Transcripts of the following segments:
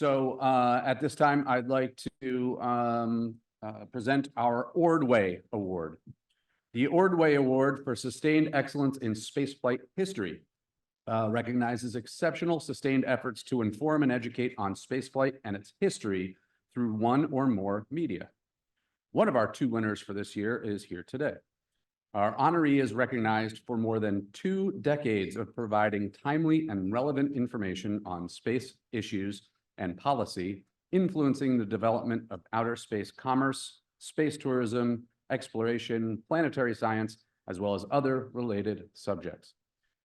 At this time, I'd like to present our Ordway Award. The Ordway Award for Sustained Excellence in Spaceflight History recognizes exceptional sustained efforts to inform and educate on spaceflight and its history through one or more media. One of our two winners for this year is here today. Our honoree is recognized for more than 2 decades of providing timely and relevant information on space issues and policy, influencing the development of outer space commerce, space tourism, exploration, planetary science, as well as other related subjects.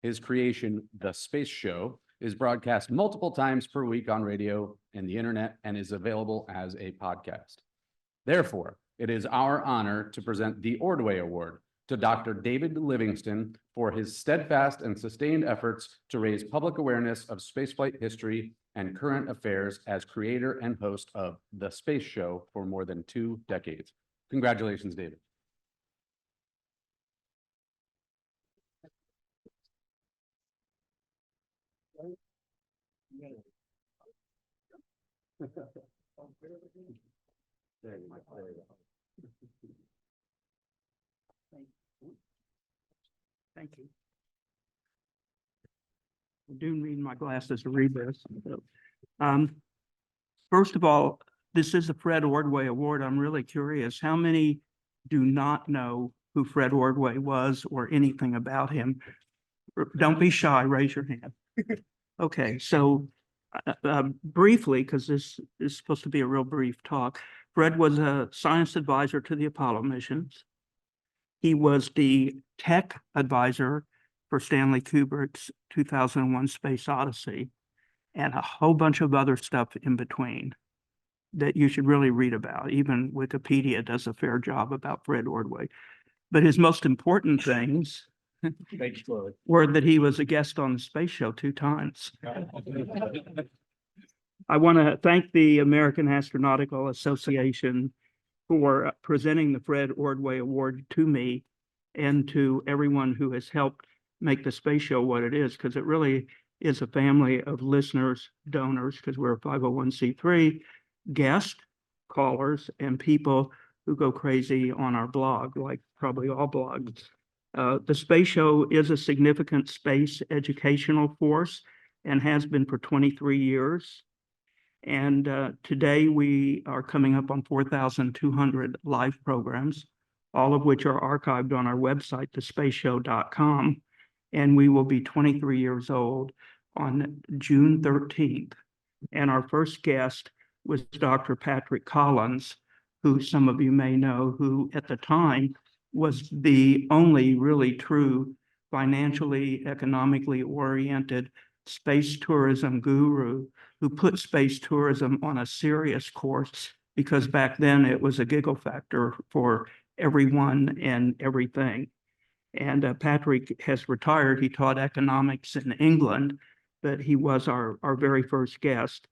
His creation, The Space Show, is broadcast multiple times per week on radio and the internet and is available as a podcast. Therefore, it is our honor to present the Ordway Award to Dr. David Livingston for his steadfast and sustained efforts to raise public awareness of spaceflight history and current affairs as creator and host of The Space Show for more than 2 decades. Congratulations, David. Thank you. I do need my glasses to read this. First of all, this is the Fred Ordway Award. I'm really curious, how many do not know who Fred Ordway was or anything about him? Don't be shy, raise your hand. Okay, so briefly, because this is supposed to be a real brief talk, Fred was a science advisor to the Apollo missions. He was the tech advisor for Stanley Kubrick's 2001 Space Odyssey, and a whole bunch of other stuff in between that you should really read about. Even Wikipedia does a fair job about Fred Ordway. But his most important things were that he was a guest on the Space Show 2 times. I want to thank the American Astronautical Association for presenting the Fred Ordway Award to me and to everyone who has helped make the Space Show what it is, because it really is a family of listeners, donors, because we're a 501c3, guests, callers, and people who go crazy on our blog, like probably all blogs. The Space Show is a significant space educational force and has been for 23 years. And today we are coming up on 4,200 live programs, all of which are archived on our website, thespaceshow.com. And we will be 23 years old on June 13th. And our first guest was Dr. Patrick Collins, who some of you may know, who at the time was the only really true financially, economically oriented space tourism guru who put space tourism on a serious course, because back then it was a giggle factor for everyone and everything. And Patrick has retired. He taught economics in England, but he was our very first guest.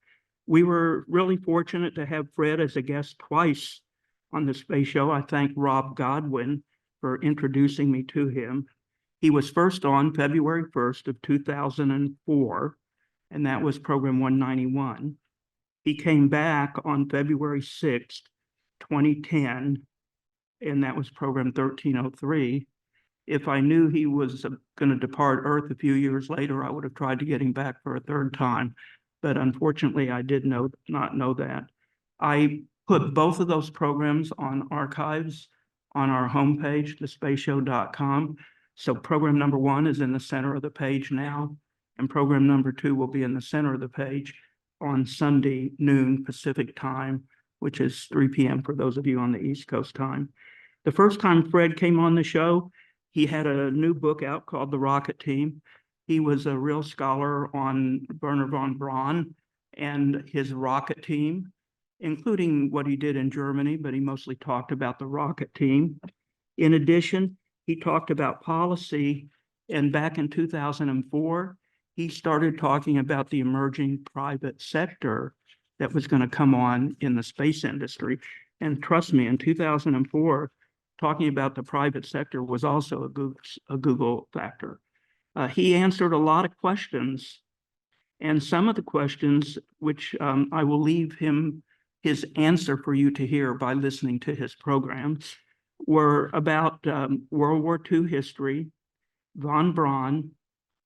We were really fortunate to have Fred as a guest twice on the Space Show. I thank Rob Godwin for introducing me to him. He was first on February 1st of 2004, and that was program 191. He came back on February 6th, 2010, and that was program 1303. If I knew he was going to depart Earth a few years later, I would have tried to get him back for a 3rd time. But unfortunately, I did not know that. I put both of those programs on archives on our homepage, thespaceshow.com. So program number 1 is in the center of the page now, and program number 2 will be in the center of the page on Sunday noon Pacific time, which is 3 p.m. for those of you on the East Coast time. The first time Fred came on the show, he had a new book out called The Rocket Team. He was a real scholar on Wernher von Braun and his rocket team, including what he did in Germany, but he mostly talked about the rocket team. In addition, he talked about policy, and back in 2004, he started talking about the emerging private sector that was going to come on in the space industry. And trust me, in 2004, talking about the private sector was also a Google factor. He answered a lot of questions And some of the questions, which I will leave his answer for you to hear by listening to his program, were about World War II history, von Braun,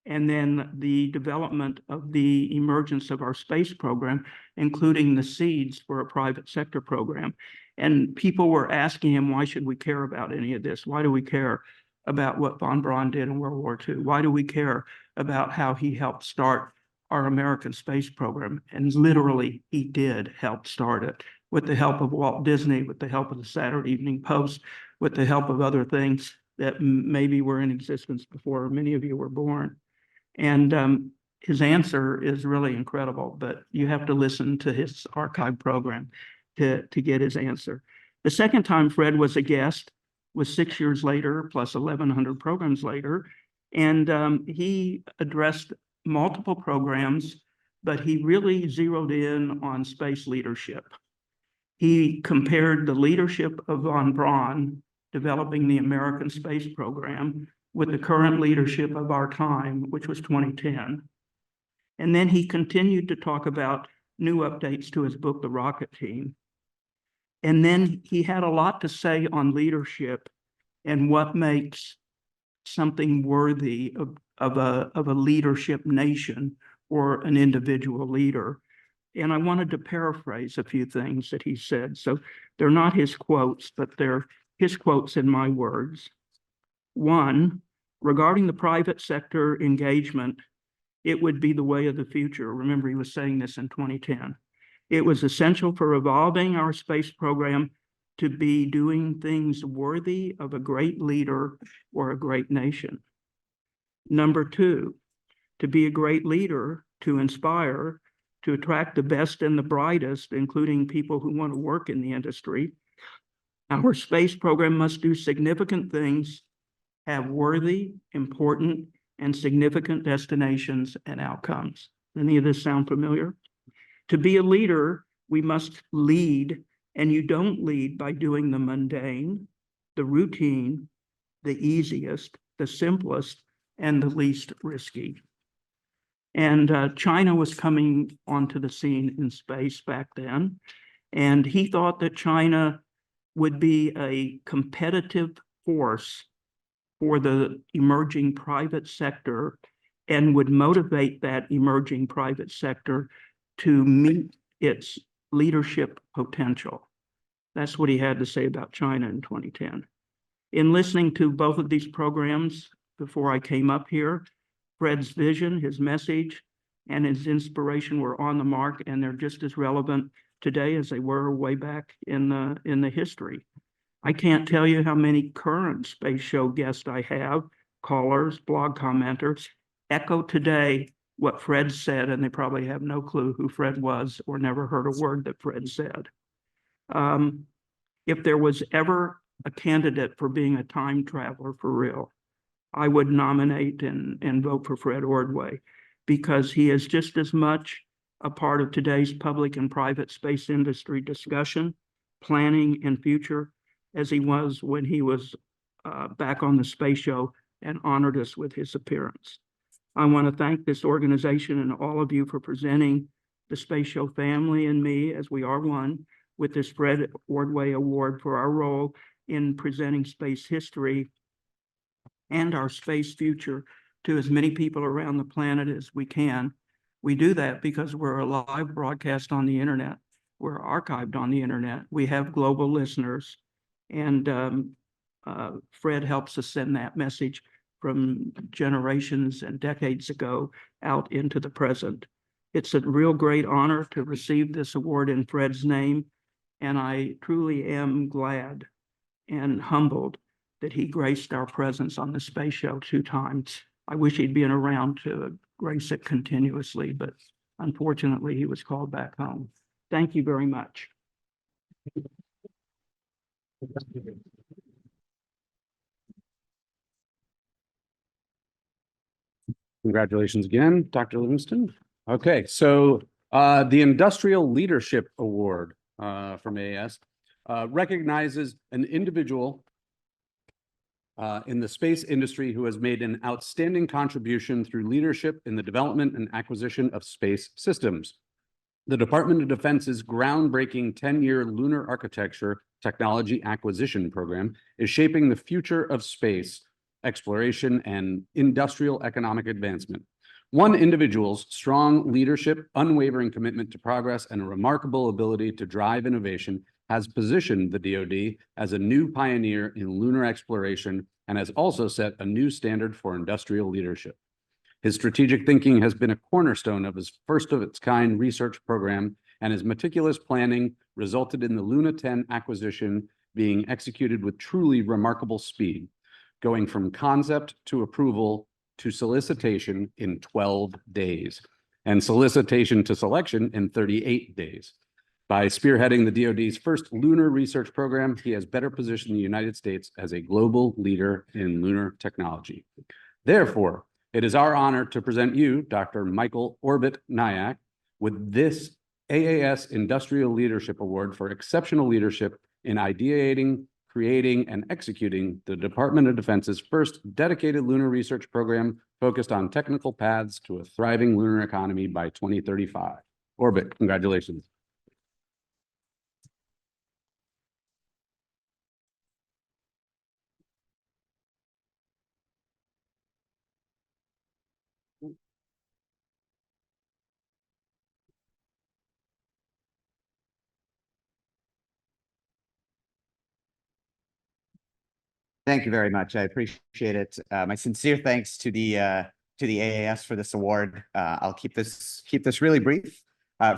and then the development of the emergence of our space program, including the seeds for a private sector program. And people were asking him, why should we care about any of this? Why do we care about what von Braun did in World War II? Why do we care about how he helped start our American space program? And literally, he did help start it with the help of Walt Disney, with the help of the Saturday Evening Post, with the help of other things that maybe were in existence before many of you were born. And his answer is really incredible, but you have to listen to his archive program to get his answer. The second time Fred was a guest was 6 years later, plus 1,100 programs later, and he addressed multiple programs, but he really zeroed in on space leadership. He compared the leadership of von Braun developing the American space program with the current leadership of our time, which was 2010. And then he continued to talk about new updates to his book, The Rocket Team. And then he had a lot to say on leadership and what makes something worthy of a leadership nation or an individual leader. And I wanted to paraphrase a few things that he said. So they're not his quotes, but they're his quotes in my words. One, regarding the private sector engagement, it would be the way of the future. Remember, he was saying this in 2010. It was essential for evolving our space program to be doing things worthy of a great leader or a great nation. Number two, to be a great leader, to inspire, to attract the best and the brightest, including people who want to work in the industry. Our space program must do significant things, have worthy, important, and significant destinations and outcomes. Any of this sound familiar? To be a leader, we must lead, and you don't lead by doing the mundane, the routine, the easiest, the simplest, and the least risky. And China was coming onto the scene in space back then, and he thought that China would be a competitive force for the emerging private sector and would motivate that emerging private sector to meet its leadership potential. That's what he had to say about China in 2010. In listening to both of these programs before I came up here, Fred's vision, his message, and his inspiration were on the mark, and they're just as relevant today as they were way back in the history. I can't tell you how many current space show guests I have, callers, blog commenters, echo today what Fred said, and they probably have no clue who Fred was or never heard a word that Fred said. If there was ever a candidate for being a time traveler for real, I would nominate and vote for Fred Ordway, because he is just as much a part of today's public and private space industry discussion, planning, and future as he was when he was back on the space show and honored us with his appearance. I want to thank this organization and all of you for presenting the Space Show family and me, as we are one, with this Fred Ordway Award for our role in presenting space history and our space future to as many people around the planet as we can. We do that because we're a live broadcast on the internet. We're archived on the internet. We have global listeners, and Fred helps us send that message from generations and decades ago out into the present. It's a real great honor to receive this award in Fred's name, and I truly am glad and humbled that he graced our presence on the space show 2 times. I wish he'd been around to grace it continuously, but unfortunately he was called back home. Thank you very much. Congratulations again, Dr. Livingston. Okay, so the Industrial Leadership Award from AAS recognizes an individual in the space industry who has made an outstanding contribution through leadership in the development and acquisition of space systems. The Department of Defense's groundbreaking 10-year Lunar Architecture Technology Acquisition Program is shaping the future of space exploration and industrial economic advancement. One individual's strong leadership, unwavering commitment to progress, and a remarkable ability to drive innovation has positioned the DoD as a new pioneer in lunar exploration and has also set a new standard for industrial leadership. His strategic thinking has been a cornerstone of his first-of-its-kind research program, and his meticulous planning resulted in the Luna 10 acquisition being executed with truly remarkable speed, going from concept to approval to solicitation in 12 days, and solicitation to selection in 38 days. By spearheading the DoD's first lunar research program, he has better positioned the United States as a global leader in lunar technology. Therefore, it is our honor to present you, Dr. Michael Orbit Nyack, with this AAS Industrial Leadership Award for exceptional leadership in ideating, creating, and executing the Department of Defense's first dedicated lunar research program focused on technical paths to a thriving lunar economy by 2035. Orbit, congratulations. Thank you very much. I appreciate it. My sincere thanks to the AAS for this award. I'll keep this really brief.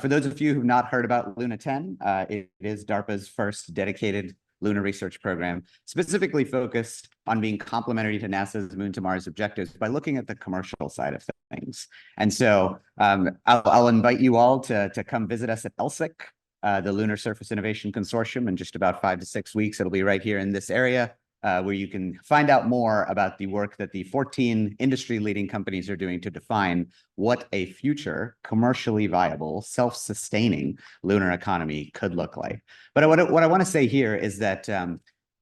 For those of you who've not heard about Luna 10, it is DARPA's first dedicated lunar research program, specifically focused on being complementary to NASA's Moon to Mars objectives by looking at the commercial side of things. And so I'll invite you all to come visit us at LSIC, the Lunar Surface Innovation Consortium, in just about 5 to 6 weeks. It'll be right here in this area, where you can find out more about the work that the 14 industry-leading companies are doing to define what a future commercially viable, self-sustaining lunar economy could look like. But what I want to say here is that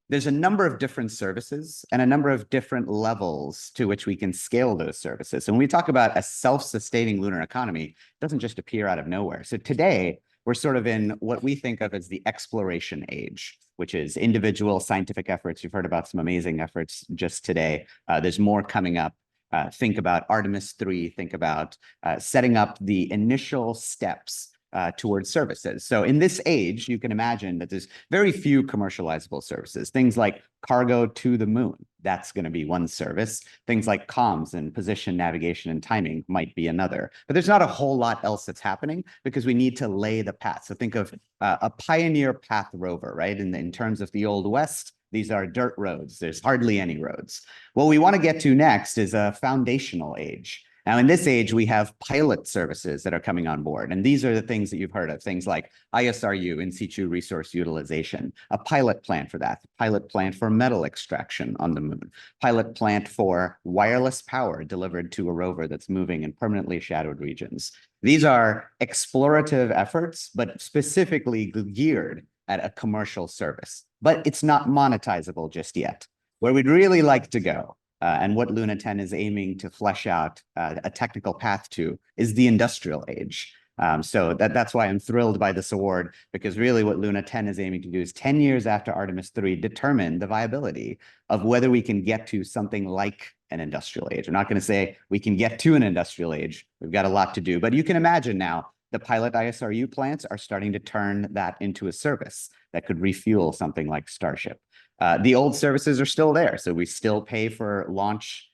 there's a number of different services and a number of different levels to which we can scale those services. So when we talk about a self-sustaining lunar economy, it doesn't just appear out of nowhere. So today, we're sort of in what we think of as the exploration age, which is individual scientific efforts. You've heard about some amazing efforts just today. There's more coming up. Think about Artemis 3. Think about setting up the initial steps towards services. So in this age, you can imagine that there's very few commercializable services. Things like cargo to the moon, that's going to be one service. Things like comms and position, navigation, and timing might be another. But there's not a whole lot else that's happening because we need to lay the path. So think of a Pioneer Path rover, right? In terms of the Old West, these are dirt roads. There's hardly any roads. What we want to get to next is a foundational age. Now, in this age, we have pilot services that are coming on board. And these are the things that you've heard of, things like ISRU, in situ resource utilization, a pilot plant for that, pilot plant for metal extraction on the moon, pilot plant for wireless power delivered to a rover that's moving in permanently shadowed regions. These are explorative efforts, but specifically geared at a commercial service. But it's not monetizable just yet. Where we'd really like to go, and what Luna 10 is aiming to flesh out a technical path to, is the industrial age. So that's why I'm thrilled by this award, because really what Luna 10 is aiming to do is 10 years after Artemis 3, determine the viability of whether we can get to something like an industrial age. I'm not going to say we can get to an industrial age. We've got a lot to do, but you can imagine now the pilot ISRU plants are starting to turn that into a service that could refuel something like Starship. The old services are still there, so we still pay for launch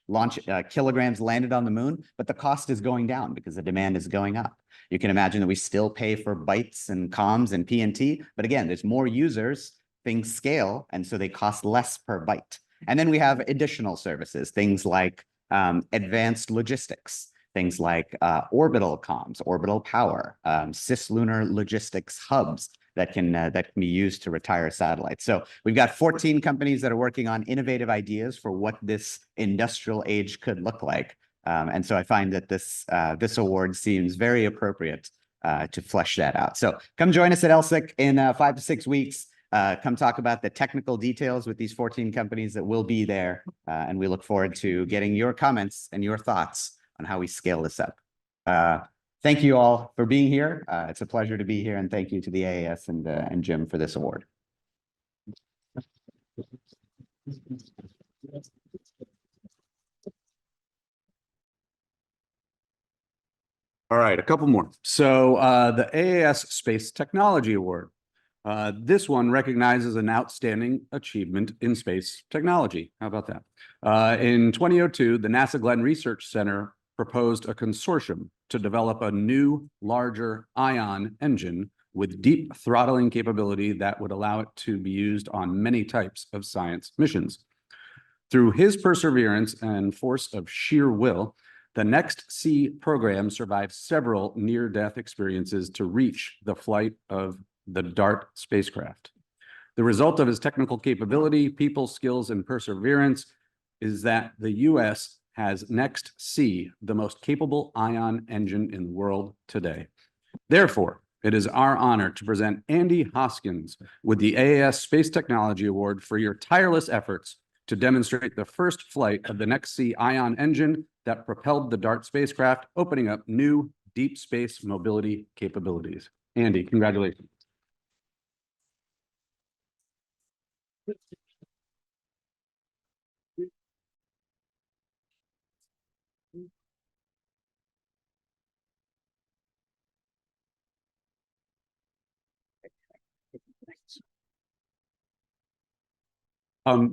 kilograms landed on the moon, but the cost is going down because the demand is going up. You can imagine that we still pay for bytes and comms and PNT, but again, there's more users, things scale, and so they cost less per byte. And then we have additional services, things like advanced logistics, things like orbital comms, orbital power, cislunar logistics hubs that can be used to retire satellites. So we've got 14 companies that are working on innovative ideas for what this industrial age could look like. And so I find that this award seems very appropriate to flesh that out. So come join us at LSIC in 5 to 6 weeks. come talk about the technical details with these 14 companies that will be there. And we look forward to getting your comments and your thoughts on how we scale this up. Thank you all for being here. It's a pleasure to be here, and thank you to the AAS and Jim for this award. All right, a couple more. So the AAS Space Technology Award. This one recognizes an outstanding achievement in space technology. How about that? In 2002, the NASA Glenn Research Center proposed a consortium to develop a new, larger ion engine with deep throttling capability that would allow it to be used on many types of science missions. Through his perseverance and force of sheer will, the Next C program survived several near-death experiences to reach the flight of the DART spacecraft. The result of his technical capability, people skills, and perseverance is that the U.S. has Next C, the most capable ion engine in the world today. Therefore, it is our honor to present Andy Hoskins with the AAS Space Technology Award for your tireless efforts to demonstrate the first flight of the Next C ion engine that propelled the DART spacecraft, opening up new deep space mobility capabilities. Andy, congratulations.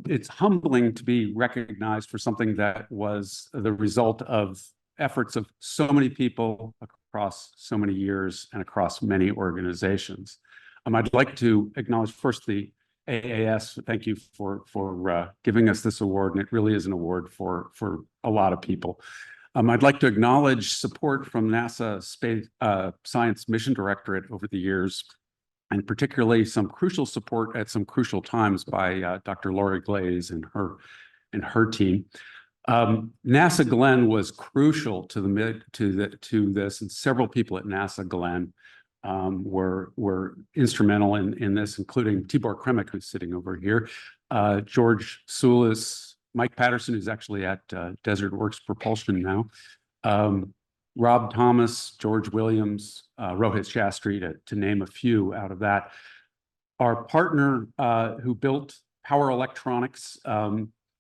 It's humbling to be recognized for something that was the result of efforts of so many people across so many years and across many organizations. I'd like to acknowledge first the AAS. Thank you for giving us this award, and it really is an award for a lot of people. I'd like to acknowledge support from NASA Space Science Mission Directorate over the years, and particularly some crucial support at some crucial times by Dr. Lori Glaze and her team. NASA Glenn was crucial to this, and several people at NASA Glenn were instrumental in this, including Tibor Kremik, who's sitting over here, George Soulis, Mike Patterson, who's actually at Desert Works Propulsion now, Rob Thomas, George Williams, Rohit Shastri, to name a few out of that. Our partner who built power electronics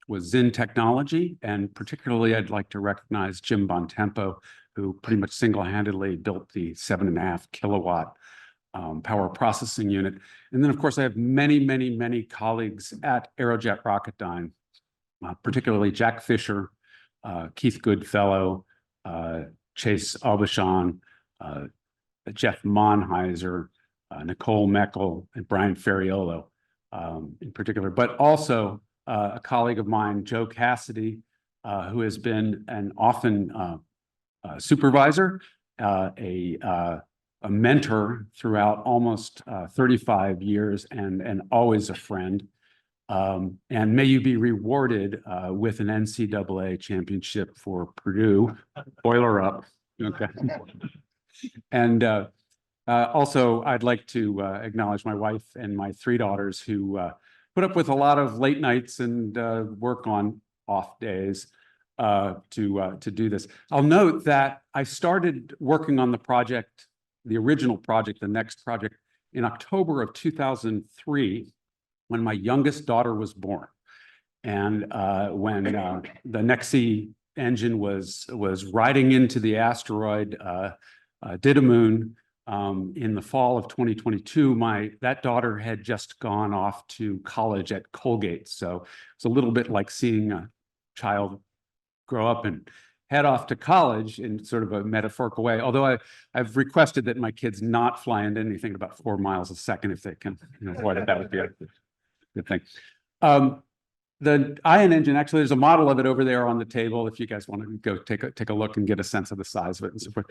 was Zinn Technology, and particularly I'd like to recognize Jim Bontempo, who pretty much single-handedly built the 7.5 kilowatt power processing unit. And then, of course, I have many, many, many colleagues at Aerojet Rocketdyne, particularly Jack Fisher, Keith Goodfellow, Chase Aubuchon, Jeff Monheiser, Nicole Meckel, and Brian Ferriolo in particular, but also a colleague of mine, Joe Cassidy, who has been an often supervisor, a mentor throughout almost 35 years, and always a friend. And may you be rewarded with an NCAA championship for Purdue. Boiler up. Okay. And also, I'd like to acknowledge my wife and my 3 daughters who put up with a lot of late nights and work on off days to do this. I'll note that I started working on the project, the original project, the next project, in October of 2003. When my youngest daughter was born, and when the Next C engine was riding into the asteroid Didymoon in the fall of 2022, that daughter had just gone off to college at Colgate. So it's a little bit like seeing a child grow up and head off to college in sort of a metaphorical way. Although I've requested that my kids not fly into anything about 4 miles a second if they can avoid it. That would be a good thing. The ion engine, actually, there's a model of it over there on the table if you guys want to go take a look and get a sense of the size of it and so forth.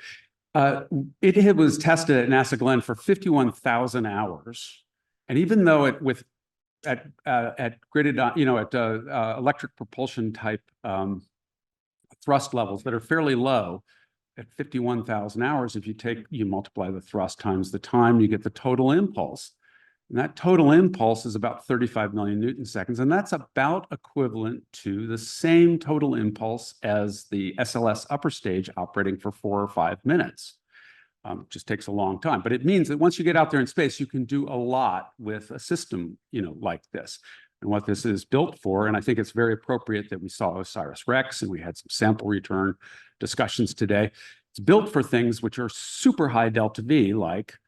It was tested at NASA Glenn for 51,000 hours. And even though at gridded, electric propulsion type thrust levels that are fairly low, at 51,000 hours, if you multiply the thrust times the time, you get the total impulse. And that total impulse is about 35 million Newton seconds, and that's about equivalent to the same total impulse as the SLS upper stage operating for 4 or 5 minutes. It just takes a long time, but it means that once you get out there in space, you can do a lot with a system, like this. And what this is built for, and I think it's very appropriate that we saw OSIRIS-REx and we had some sample return discussions today. It's built for things which are super high delta V, like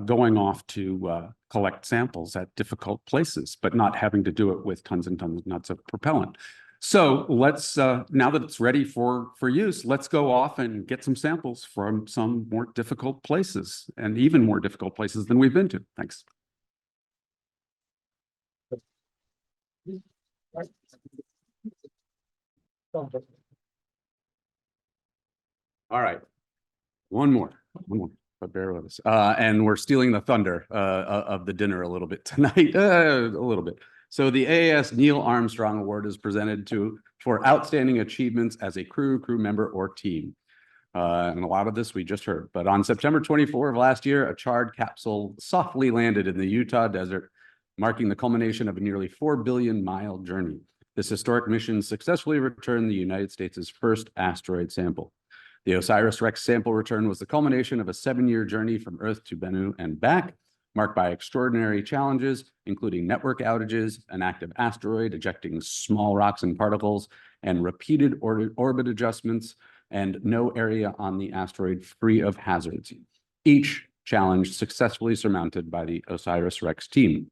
going off to collect samples at difficult places, but not having to do it with tons and tons of propellant. So let's, now that it's ready for use, let's go off and get some samples from some more difficult places, and even more difficult places than we've been to. Thanks. All right, one more, but bear with us. And we're stealing the thunder of the dinner a little bit tonight, a little bit. So the AAS Neil Armstrong Award is presented for outstanding achievements as a crew member, or team. And a lot of this we just heard. But on September 24 of last year, a charred capsule softly landed in the Utah desert, marking the culmination of a nearly 4 billion mile journey. This historic mission successfully returned the United States' first asteroid sample. The OSIRIS-REx sample return was the culmination of a 7-year journey from Earth to Bennu and back, marked by extraordinary challenges, including network outages, an active asteroid ejecting small rocks and particles, and repeated orbit adjustments, and no area on the asteroid free of hazards. Each challenge successfully surmounted by the OSIRIS-REx team.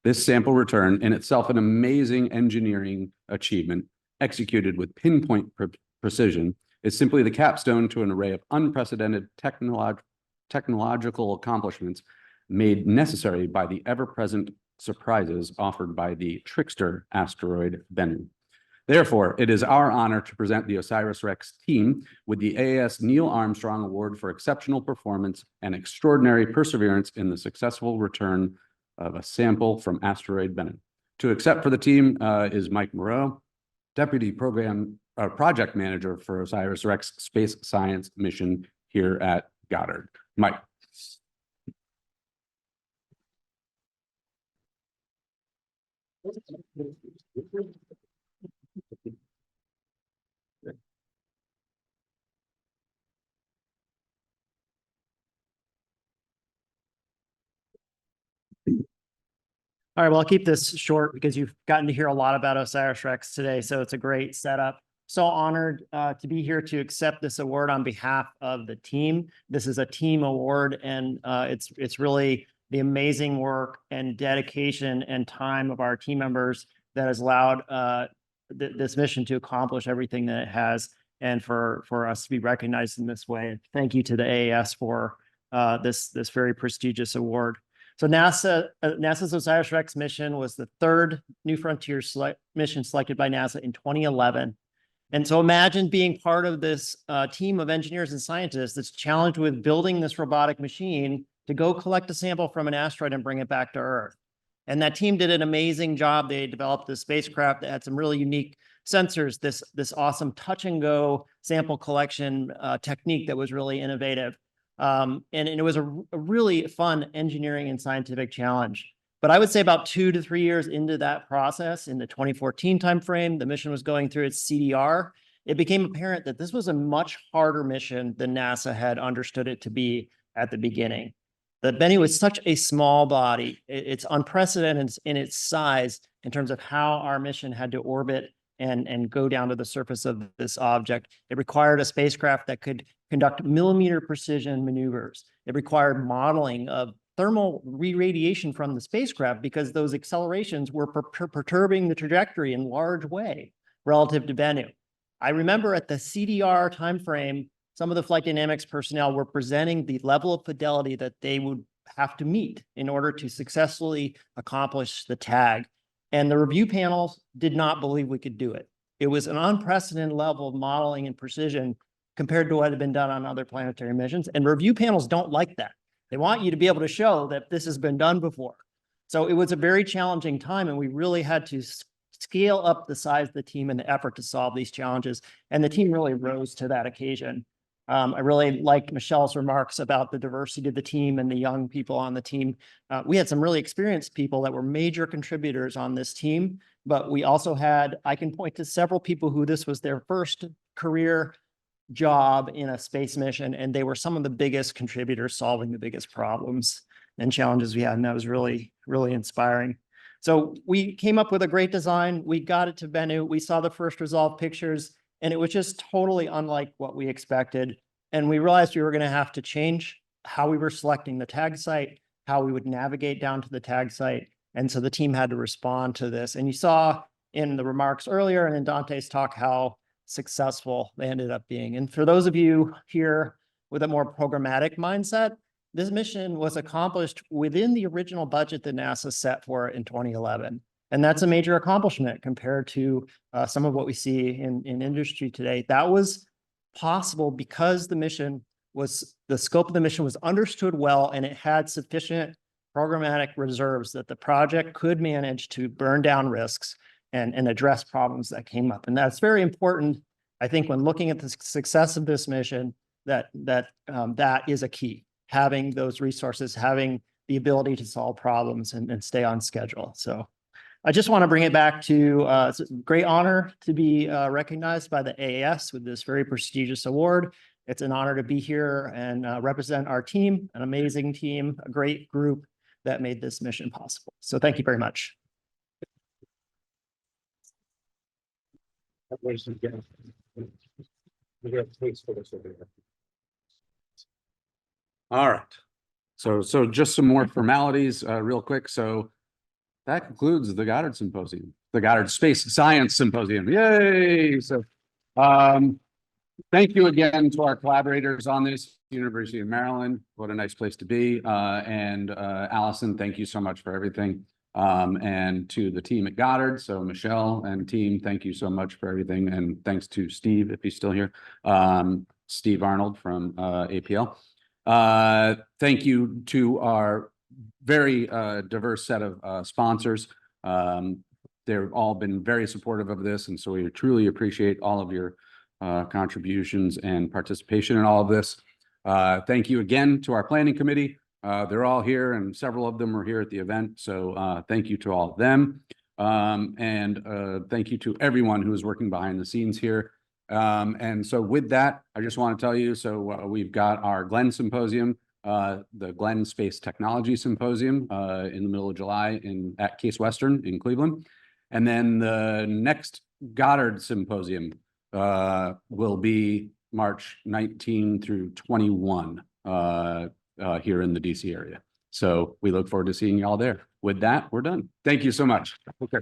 This sample return, in itself an amazing engineering achievement, executed with pinpoint precision, is simply the capstone to an array of unprecedented technological accomplishments made necessary by the ever-present surprises offered by the trickster asteroid Bennu. Therefore, it is our honor to present the OSIRIS-REx team with the AAS Neil Armstrong Award for exceptional performance and extraordinary perseverance in the successful return of a sample from asteroid Bennu. To accept for the team is Mike Moreau, Deputy Project Manager for OSIRIS-REx Space Science Mission here at Goddard. Mike. All right, well, I'll keep this short because you've gotten to hear a lot about OSIRIS-REx today, so it's a great setup. So honored to be here to accept this award on behalf of the team. This is a team award, and it's really the amazing work and dedication and time of our team members that has allowed this mission to accomplish everything that it has, and for us to be recognized in this way. Thank you to the AAS for this very prestigious award. So NASA's OSIRIS-REx mission was the third New Frontier mission selected by NASA in 2011. And so imagine being part of this team of engineers and scientists that's challenged with building this robotic machine to go collect a sample from an asteroid and bring it back to Earth. And that team did an amazing job. They developed this spacecraft that had some really unique sensors, this awesome touch and go sample collection technique that was really innovative. And it was a really fun engineering and scientific challenge. But I would say about 2 to 3 years into that process, in the 2014 timeframe, the mission was going through its CDR. It became apparent that this was a much harder mission than NASA had understood it to be at the beginning. The Bennu is such a small body. It's unprecedented in its size in terms of how our mission had to orbit and go down to the surface of this object. It required a spacecraft that could conduct millimeter precision maneuvers. It required modeling of thermal re-radiation from the spacecraft because those accelerations were perturbing the trajectory in large way relative to Bennu. I remember at the CDR timeframe, some of the flight dynamics personnel were presenting the level of fidelity that they would have to meet in order to successfully accomplish the tag. And the review panels did not believe we could do it. It was an unprecedented level of modeling and precision compared to what had been done on other planetary missions. And review panels don't like that. They want you to be able to show that this has been done before. So it was a very challenging time, and we really had to scale up the size of the team and the effort to solve these challenges. And the team really rose to that occasion. I really liked Michelle's remarks about the diversity of the team and the young people on the team. We had some really experienced people that were major contributors on this team, but we also had, I can point to several people who this was their first career job in a space mission, and they were some of the biggest contributors solving the biggest problems and challenges we had, and that was really, really inspiring. So we came up with a great design. We got it to Bennu. We saw the first resolve pictures, and it was just totally unlike what we expected. And we realized we were going to have to change how we were selecting the tag site, how we would navigate down to the tag site. And so the team had to respond to this. And you saw in the remarks earlier and in Dante's talk how successful they ended up being. And for those of you here with a more programmatic mindset, this mission was accomplished within the original budget that NASA set for it in 2011. And that's a major accomplishment compared to some of what we see in industry today. That was possible because the scope of the mission was understood well, and it had sufficient programmatic reserves that the project could manage to burn down risks and address problems that came up. And that's very important, I think, when looking at the success of this mission, that is a key. Having those resources, having the ability to solve problems and stay on schedule. So I just want to bring it back to it's a great honor to be recognized by the AAS with this very prestigious award. It's an honor to be here and represent our team, an amazing team, a great group that made this mission possible. So thank you very much. All right. So just some more formalities, real quick. So that concludes the Goddard Symposium, the Goddard Space Science Symposium. Yay! So, thank you again to our collaborators on this, University of Maryland. What a nice place to be. And Allison, thank you so much for everything. And to the team at Goddard. So Michelle and team, thank you so much for everything. And thanks to Steve, if he's still here, Steve Arnold from APL. Thank you to our very diverse set of sponsors. They've all been very supportive of this, and so we truly appreciate all of your contributions and participation in all of this. Thank you again to our planning committee. They're all here, and several of them were here at the event, so thank you to all of them. And thank you to everyone who is working behind the scenes here. And so with that, I just want to tell you, so we've got our Glenn Symposium, the Glenn Space Technology Symposium in the middle of July at Case Western in Cleveland. And then the next Goddard Symposium will be March 19 through 21 here in the DC area. So we look forward to seeing you all there. With that, we're done. Thank you so much. Okay.